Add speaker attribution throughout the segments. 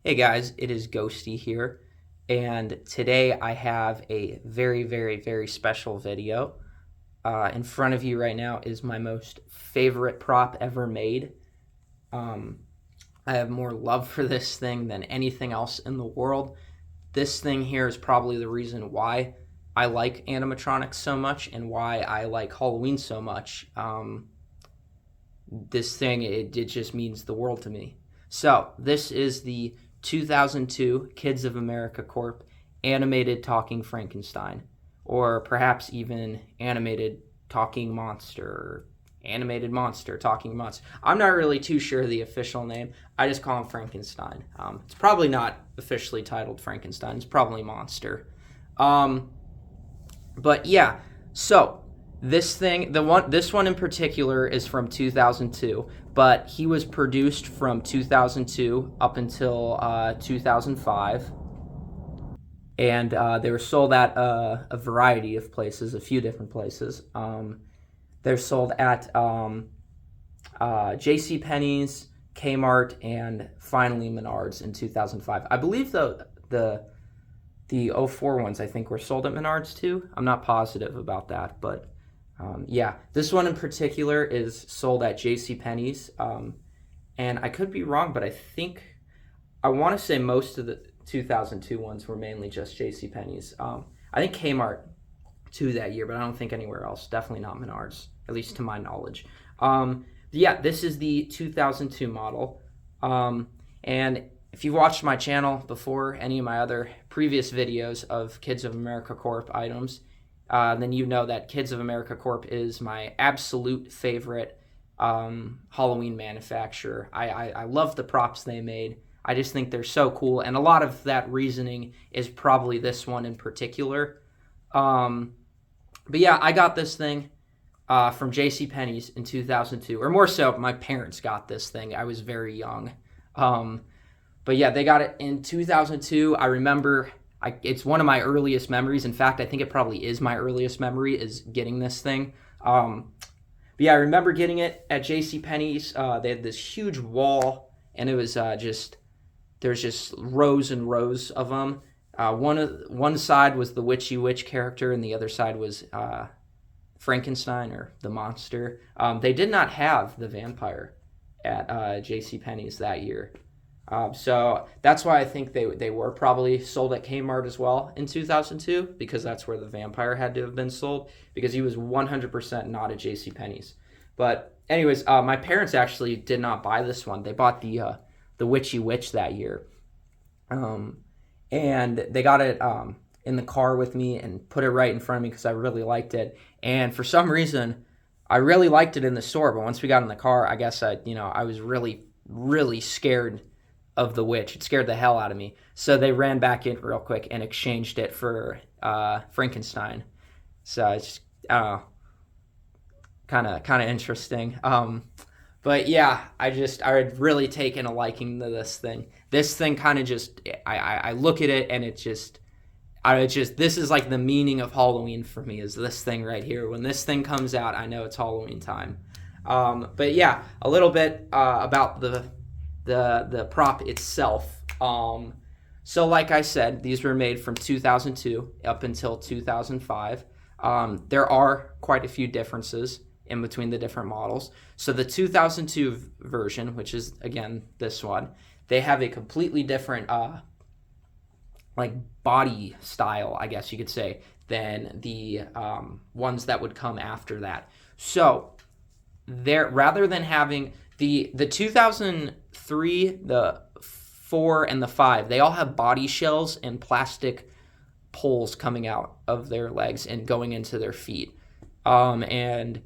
Speaker 1: Hey guys, it is Ghostie here, and today I have a very, very, very special video. In front of you right now is my most favorite prop ever made. Um, I have more love for this thing than anything else in the world. This thing here is probably the reason why I like animatronics so much and why I like Halloween so much. This thing, it just means the world to me. So, this is the 2002 Kids of America Corp animated talking Frankenstein, or perhaps even animated talking monster, or animated monster talking monster. I'm not really too sure the official name. I just call him Frankenstein. It's probably not officially titled Frankenstein. It's probably monster. Um, but yeah, so this one in particular is from 2002, but he was produced from 2002 up until 2005, and they were sold at a variety of places, a few different places. They're sold at J.C. Penney's, Kmart, and finally Menards in 2005. I believe the '04 ones, I think, were sold at Menards too. I'm not positive about that, but yeah, this one in particular is sold at J.C. Penney's, and I could be wrong, but I want to say most of the 2002 ones were mainly just J.C. Penney's. I think Kmart too that year, but I don't think anywhere else. Definitely not Menards, at least to my knowledge. Yeah, this is the 2002 model, and if you've watched my channel before, any of my other previous videos of Kids of America Corp items, then you know that Kids of America Corp is my absolute favorite Halloween manufacturer. I love the props they made. I just think they're so cool, and a lot of that reasoning is probably this one in particular. But yeah, I got this thing from J.C. Penney's in 2002, or more so, my parents got this thing. I was very young. But yeah, they got it in 2002. I remember it's one of my earliest memories. In fact, I think it probably is my earliest memory is getting this thing. But yeah, I remember getting it at J.C. Penney's. They had this huge wall, and it was there's just rows and rows of them. One side was the witchy witch character, and the other side was Frankenstein, or the monster. They did not have the vampire at J.C. Penney's that year. So that's why I think they were probably sold at Kmart as well in 2002, because that's where the vampire had to have been sold, because he was 100% not at J.C. Penney's. But anyways, my parents actually did not buy this one. They bought the Witchy Witch that year, and they got it in the car with me and put it right in front of me because I really liked it. And for some reason, I really liked it in the store, but once we got in the car, I guess I was really, really scared of the witch. It scared the hell out of me. So they ran back in real quick and exchanged it for Frankenstein. So it's kind of interesting. But yeah, I had really taken a liking to this thing. This thing kind of just I look at it and this is like the meaning of Halloween for me, is this thing right here. When this thing comes out, I know it's Halloween time. But yeah, a little bit about the prop itself. So like I said, these were made from 2002 up until 2005. There are quite a few differences in between the different models. So the 2002 version, which is again this one, they have a completely different like body style, I guess you could say, than the ones that would come after that. So there, rather than having the 2003, the 4, and the 5, they all have body shells and plastic poles coming out of their legs and going into their feet. And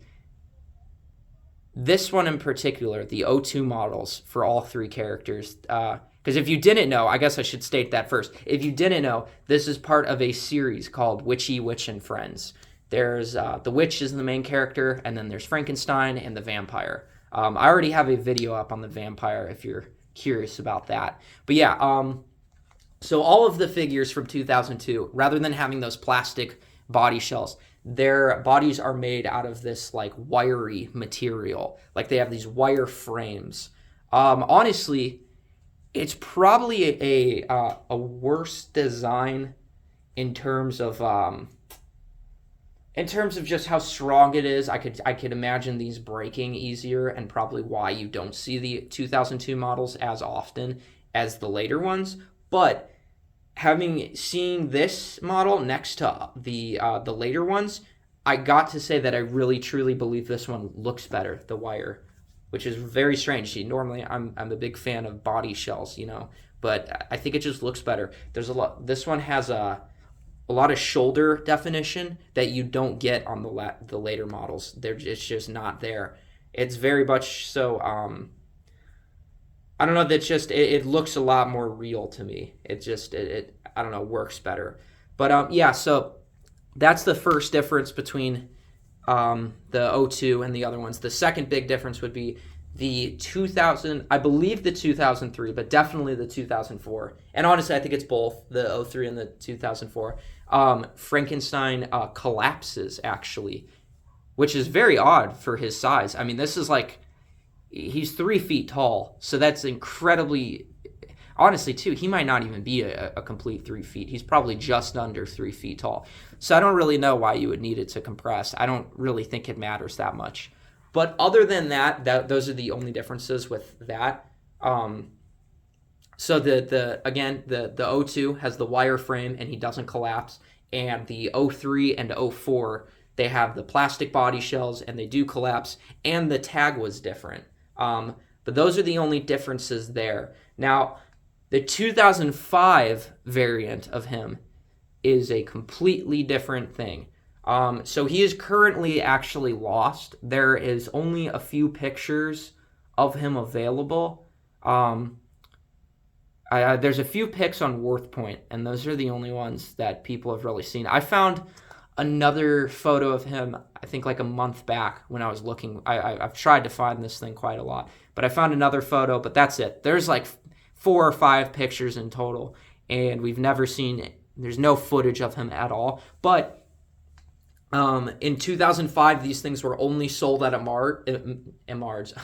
Speaker 1: this one in particular, the O2 models for all three characters, because if you didn't know, I guess I should state that first. If you didn't know, this is part of a series called Witchy Witch and Friends. There's the witch is the main character, and then there's Frankenstein and the vampire. I already have a video up on the vampire if you're curious about that. But yeah, so all of the figures from 2002, rather than having those plastic body shells, their bodies are made out of this like wiry material. Like they have these wire frames. Honestly, It's probably a worse design in terms of just how strong it is. I could imagine these breaking easier, and probably why you don't see the 2002 models as often as the later ones. But seeing this model next to the later ones, I got to say that I really truly believe this one looks better, the wire, which is very strange. See, normally I'm a big fan of body shells, but I think it just looks better. There's a lot. This one has a lot of shoulder definition that you don't get on the later models. It's just not there. It's very much so. I don't know. That's just it looks a lot more real to me. It just I don't know, works better. But yeah. So that's the first difference between the O2 and the other ones. The second big difference would be the 2000, I believe the 2003, but definitely the 2004. And honestly, I think it's both the O3 and the 2004. Frankenstein collapses, actually, which is very odd for his size. I mean, this is like, he's 3 feet tall, so that's incredibly, honestly, too, he might not even be a complete 3 feet. He's probably just under 3 feet tall. So I don't really know why you would need it to compress. I don't really think it matters that much. But other than that, those are the only differences with that. So the O2 has the wire frame and he doesn't collapse, and the O3 and O4, they have the plastic body shells and they do collapse, and the tag was different. But those are the only differences there. Now, the 2005 variant of him is a completely different thing. So he is currently actually lost. There is only a few pictures of him available. There's a few pics on WorthPoint, and those are the only ones that people have really seen. I found another photo of him, I think like a month back when I was looking. I've tried to find this thing quite a lot, but I found another photo, but that's it. There's like 4 or 5 pictures in total, and we've never seen it. There's no footage of him at all. But in 2005, these things were only sold at Menards.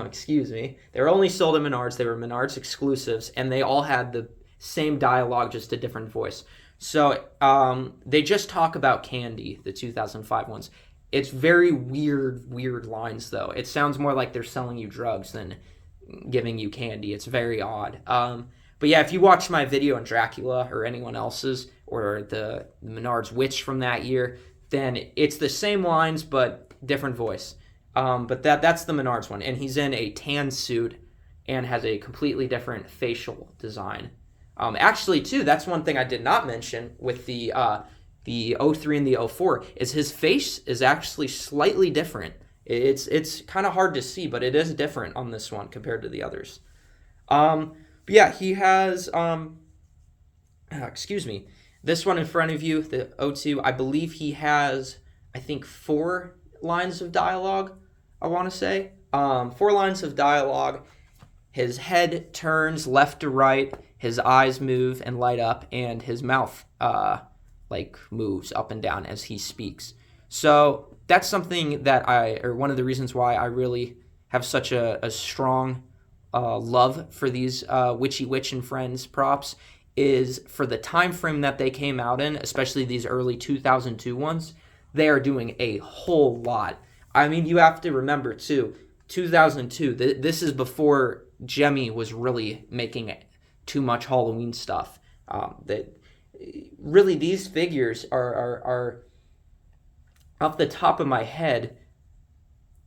Speaker 1: Excuse me. They were only sold at Menards. They were Menards exclusives, and they all had the same dialogue, just a different voice. So they just talk about candy, the 2005 ones. It's very weird lines, though. It sounds more like they're selling you drugs than giving you candy. It's very odd. But yeah, if you watch my video on Dracula or anyone else's, or the Menards Witch from that year, then it's the same lines but different voice. But that's the Menards one, and he's in a tan suit and has a completely different facial design. Actually, too, that's one thing I did not mention with the O3 and the O4 is his face is actually slightly different. It's kind of hard to see, but it is different on this one compared to the others. But yeah, he has, this one in front of you, the O2, I believe he has, I think, 4 lines of dialogue, I want to say. 4 lines of dialogue. His head turns left to right, his eyes move and light up, and his mouth, moves up and down as he speaks. So that's something that one of the reasons why I really have such a strong love for these Witchy Witch and Friends props is for the time frame that they came out in, especially these early 2002 ones. They are doing a whole lot. I mean, you have to remember too, 2002. This is before Jemmy was really making too much Halloween stuff. That really these figures are off the top of my head.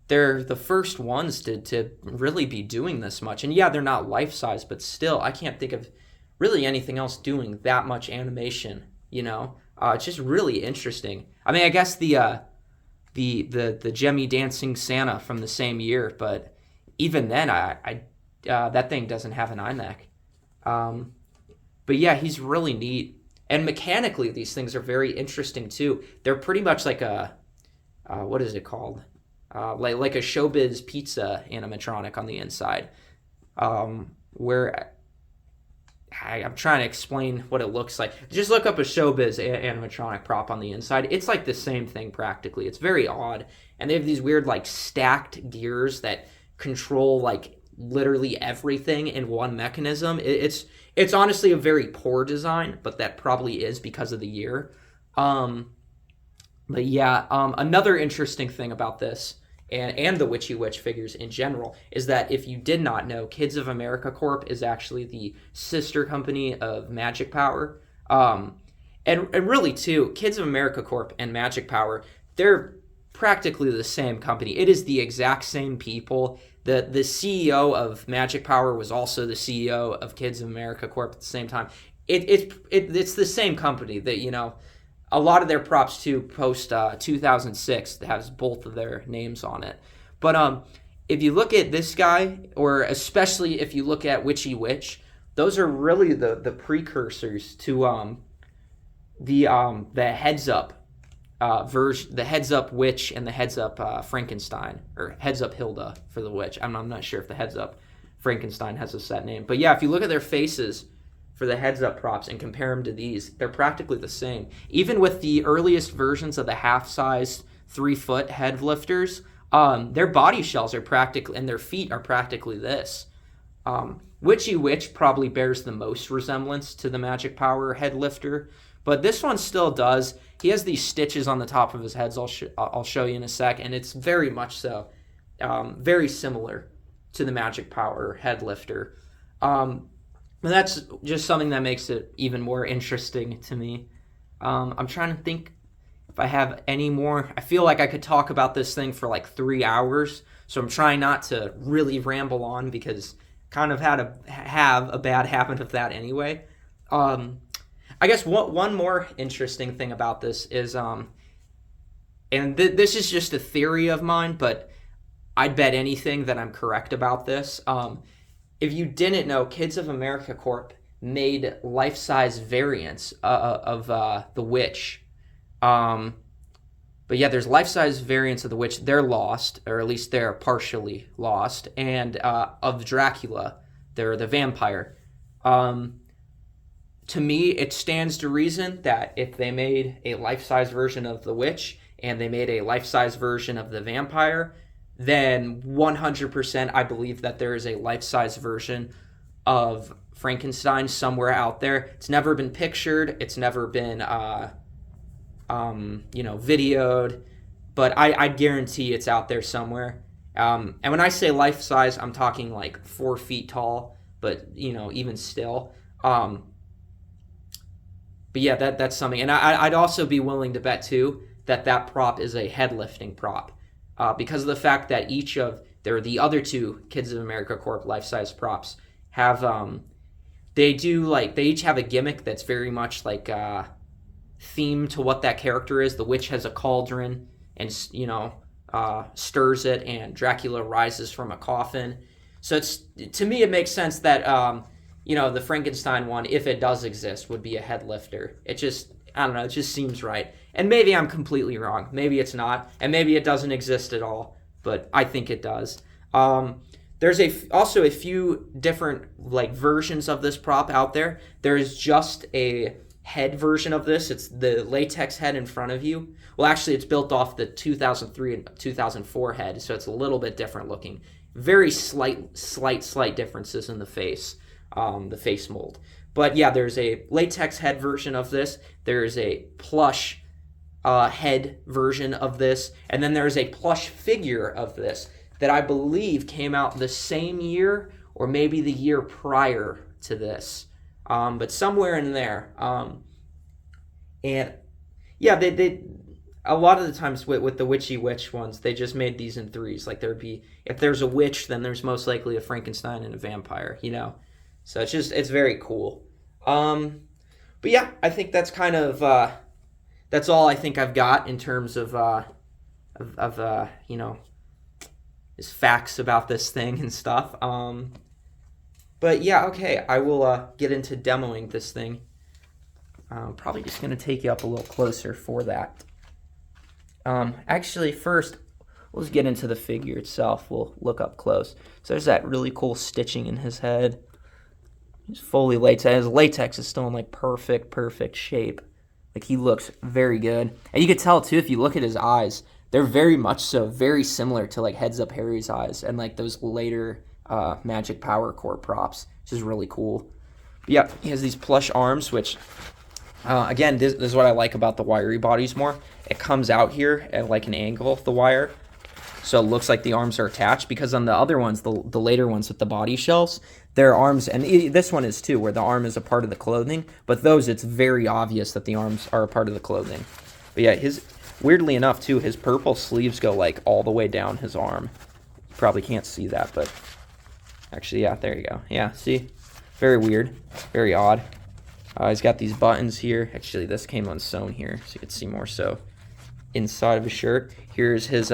Speaker 1: They're the first ones to really be doing this much. And yeah, they're not life-size, but still, I can't think of really anything else doing that much animation, It's just really interesting. I mean, I guess the Jemmy dancing Santa from the same year, but even then, I that thing doesn't have an eye neck. But yeah, he's really neat. And mechanically, these things are very interesting, too. They're pretty much like what is it called? Like a Showbiz Pizza animatronic on the inside, where I'm trying to explain what it looks like. Just look up a Showbiz animatronic prop on the inside. It's like the same thing practically. It's very odd, and they have these weird stacked gears that control literally everything in one mechanism. It's honestly a very poor design, but that probably is because of the year. But yeah, another interesting thing about this and the Witchy Witch figures in general is that if you did not know, Kids of America Corp is actually the sister company of Magic Power. And really, too, Kids of America Corp and Magic Power, they're practically the same company. It is the exact same people. The CEO of Magic Power was also the CEO of Kids of America Corp at the same time. It's the same company that, you know, a lot of their props too post 2006 that has both of their names on it. But if you look at this guy, or especially if you look at Witchy Witch, those are really the precursors to the heads up version, the heads up witch and the heads up Frankenstein, or heads up Hilda for the witch. I'm not sure if the heads up Frankenstein has a set name, but yeah, if you look at their faces for the heads up props and compare them to these, they're practically the same. Even with the earliest versions of the half-sized 3-foot head lifters, their body shells are practically, and their feet are practically this. Witchy Witch probably bears the most resemblance to the Magic Power head lifter, but this one still does. He has these stitches on the top of his head. I'll show you in a sec, and it's very much so, very similar to the Magic Power head lifter. And that's just something that makes it even more interesting to me. I'm trying to think if I have any more. I feel like I could talk about this thing for like 3 hours, so I'm trying not to really ramble on because kind of had to have a bad habit of that anyway. I guess one more interesting thing about this is, this is just a theory of mine, but I'd bet anything that I'm correct about this. If you didn't know, Kids of America Corp made life-size variants of the Witch. But yeah, there's life-size variants of the Witch. They're lost, or at least they're partially lost. And of Dracula, they're the vampire. To me, it stands to reason that if they made a life-size version of the Witch and they made a life-size version of the vampire, then 100% I believe that there is a life-size version of Frankenstein somewhere out there. It's never been pictured. It's never been, videoed. But I guarantee it's out there somewhere. And when I say life-size, I'm talking like 4 feet tall. But, even still. But yeah, that's something. And I'd also be willing to bet, too, that prop is a head-lifting prop. Because of the fact that the other 2 Kids of America Corp life-size props have, they each have a gimmick that's very much like themed to what that character is. The witch has a cauldron and, stirs it, and Dracula rises from a coffin. So to me, it makes sense that, the Frankenstein one, if it does exist, would be a head lifter. It just seems right. And maybe I'm completely wrong. Maybe it's not. And maybe it doesn't exist at all. But I think it does. There's also a few different versions of this prop out there. There's just a head version of this. It's the latex head in front of you. Well, actually, it's built off the 2003 and 2004 head, so it's a little bit different looking. Very slight differences in the face mold. But yeah, there's a latex head version of this. There's a plush head version of this. And then there's a plush figure of this that I believe came out the same year or maybe the year prior to this. But somewhere in there. And yeah, they a lot of the times with the Witchy Witch ones, they just made these in threes. Like if there's a witch, then there's most likely a Frankenstein and a vampire, So it's very cool. But yeah, I think that's kind of that's all I think I've got in terms of is facts about this thing and stuff. But yeah, okay, I will get into demoing this thing. Probably just gonna take you up a little closer for that. Actually, first, let's get into the figure itself. We'll look up close. So there's that really cool stitching in his head. He's fully latex. His latex is still in perfect shape. He looks very good. And you could tell too if you look at his eyes, they're very much so very similar to Heads Up Harry's eyes and those later Magic Power Corp props, which is really cool. But yeah, he has these plush arms, which, again, this is what I like about the wiry bodies more. It comes out here at like an angle, the wire, so it looks like the arms are attached, because on the other ones, the later ones with the body shells, their arms, and this one is too, where the arm is a part of the clothing, but those, it's very obvious that the arms are a part of the clothing. But yeah, weirdly enough too, his purple sleeves go like all the way down his arm. You probably can't see that, but actually, yeah, there you go. Yeah, see? Very weird, very odd. He's got these buttons here. Actually, this came unsewn here, so you can see more so inside of his shirt. Here's his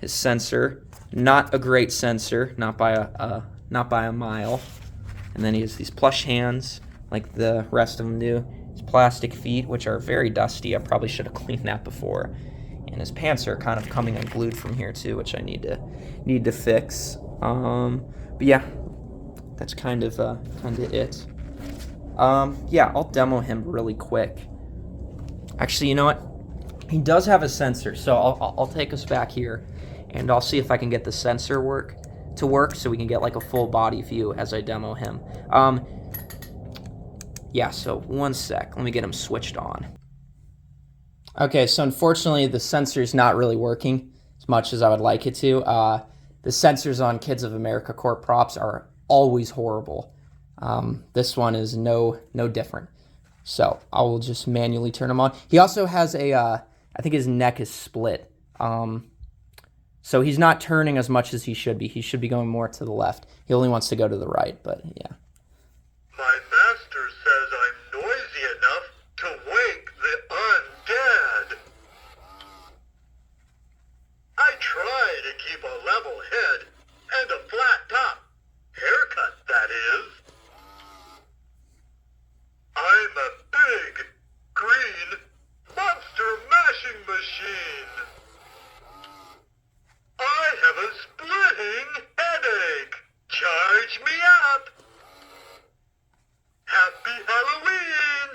Speaker 1: sensor. Not a great sensor, not by a mile. And then he has these plush hands, like the rest of them do. His plastic feet, which are very dusty. I probably should have cleaned that before. And his pants are kind of coming unglued from here too, which I need to fix. But yeah, that's kind of it. Yeah, I'll demo him really quick. Actually, you know what? He does have a sensor, so I'll take us back here, and I'll see if I can get the sensor to work so we can get like a full body view as I demo him. Yeah, so one sec. Let me get him switched on. Okay, so unfortunately the sensor's not really working as much as I would like it to. The sensors on Kids of America Corp props are always horrible. This one is no different. So I will just manually turn him on. He also has I think his neck is split. So he's not turning as much as he should be. He should be going more to the left. He only wants to go to the right, but yeah.
Speaker 2: My master says I'm noisy enough to wake the undead. I try to keep a level head and a flat top. Haircut, that is. I'm a big, green, monster mashing machine. I have a splitting headache. Charge me up. Happy Halloween.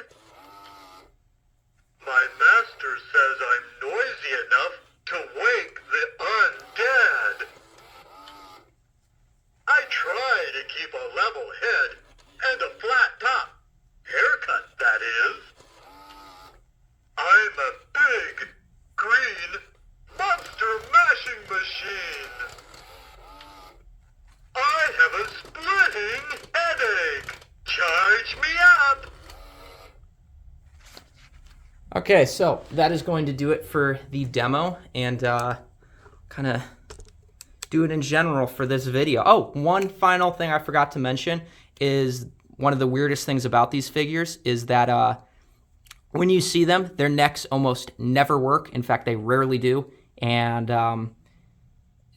Speaker 2: My master says I'm noisy enough to wake the undead. I try to keep a level head and a flat top. Haircut, that is. I'm a big, green, monster mashing machine. I have a splitting headache. Charge me up.
Speaker 1: Okay, so that is going to do it for the demo, and kind of do it in general for this video. Oh, one final thing I forgot to mention is one of the weirdest things about these figures is that when you see them, their necks almost never work. In fact, they rarely do, and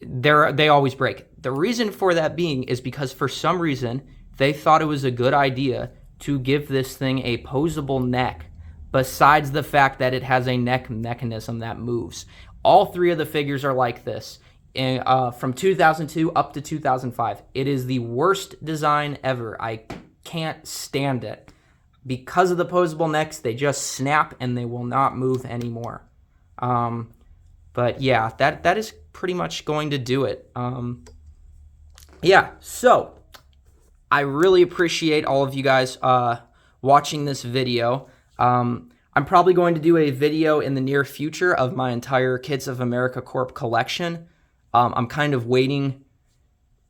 Speaker 1: they always break. The reason for that being is because for some reason they thought it was a good idea to give this thing a posable neck, besides the fact that it has a neck mechanism that moves. All three of the figures are like this. From 2002 up to 2005. It is the worst design ever. I can't stand it. Because of the posable necks, they just snap and they will not move anymore. But yeah, that is pretty much going to do it. Yeah, so I really appreciate all of you guys watching this video. I'm probably going to do a video in the near future of my entire Kids of America Corp collection. I'm kind of waiting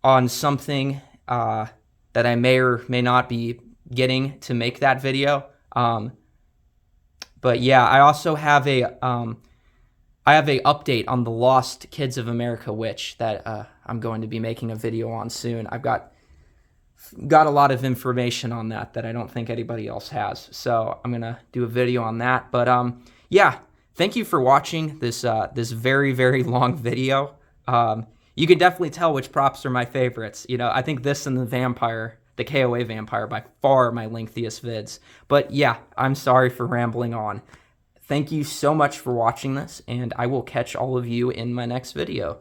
Speaker 1: on something that I may or may not be getting to make that video. But yeah, I also have a update on the Lost Kids of America Witch that I'm going to be making a video on soon. I've got a lot of information on that I don't think anybody else has. So I'm going to do a video on that. But yeah, thank you for watching this very, very long video. You can definitely tell which props are my favorites. You know, I think this and the vampire, the KOA vampire, by far my lengthiest vids. But yeah, I'm sorry for rambling on. Thank you so much for watching this, and I will catch all of you in my next video.